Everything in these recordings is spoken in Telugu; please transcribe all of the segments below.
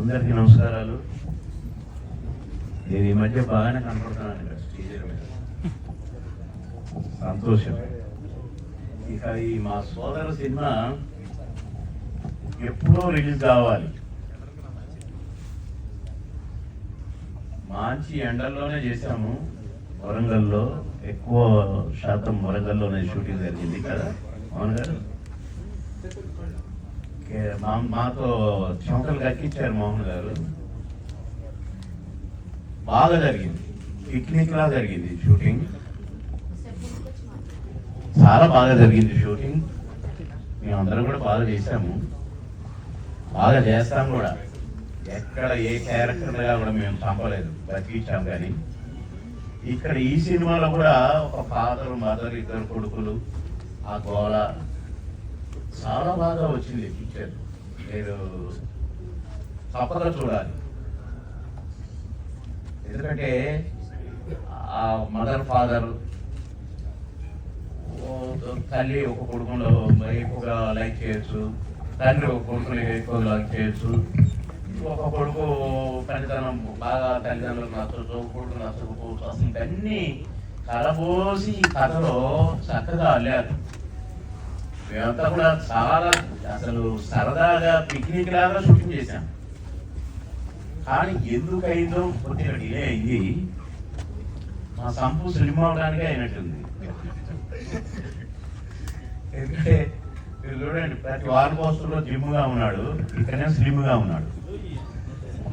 అందరికీ నమస్కారాలు. నేను ఈ మధ్య బాగానే కనపడుతున్నాను ఇక్కడ స్టేజ్ మీద, సంతోషం. ఇక ఈ మా సోదర సినిమా ఎప్పుడో రిలీజ్ కావాలి. మంచి ఎండల్లోనే చేశాము. వరంగల్లో ఎక్కువ శాతం వరంగల్లోనే షూటింగ్ జరిగింది కదా మోహన్ గారు. మాతో చెమటలు కక్కించారు మోహన్ గారు. బాగా జరిగింది, పిక్నిక్ లా జరిగింది షూటింగ్. చాలా బాగా జరిగింది షూటింగ్. మేమందరం కూడా బాగా చేశాము, బాగా చేస్తాం కూడా. ఎక్కడ ఏ క్యారెక్టర్గా కూడా మేము చంపలేదు, బతికించాం. కానీ ఇక్కడ ఈ సినిమాలో కూడా ఒక ఫాదర్ మదర్, ఇద్దరు కొడుకులు, ఆ గోళ చాలా బాగా వచ్చింది పిక్చర్. మీరు తప్పగా చూడాలి. ఎందుకంటే ఆ మదర్ ఫాదర్, తల్లి ఒక కొడుకులో ఎక్కువగా లైక్ చేయొచ్చు, తండ్రి ఒక కొడుకుని ఎక్కువగా లైక్ చేయొచ్చు. ఒక కొడుకు తల్లిదండ్రులు బాగా తల్లిదండ్రులకు నచ్చచ్చు, కొడుకు నచ్చకపోవచ్చు. అసలు ఇవన్నీ కలబోసి కథలో చక్కగా అల్లారు. మేమంతా కూడా చాలా అసలు సరదాగా పిక్నిక్ లాగా షూటింగ్ చేశాం. కానీ ఎందుకైందో కొద్దిగా డిలే అయింది. మా సంపు స్లిమ్ అవడానికే అయినట్టుంది. ఎందుకంటే మీరు చూడండి, ప్రతి వారం పోస్టులో జిమ్గా ఉన్నాడు, ఇక్కడనే స్లిమ్గా ఉన్నాడు.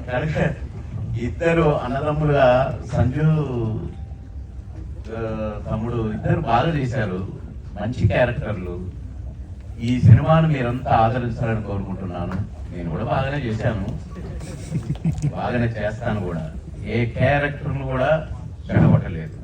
కనుక ఇద్దరు అన్నదమ్ములుగా సంజు తమ్ముడు ఇద్దరు బాగా చేశారు, మంచి క్యారెక్టర్లు. ఈ సినిమాను మీరంతా ఆదరించాలని కోరుకుంటున్నాను. నేను కూడా బాగానే చేశాను, బాగానే చేస్తాను కూడా. ఏ క్యారెక్టర్ను కూడా చెడగొట్టలేదు.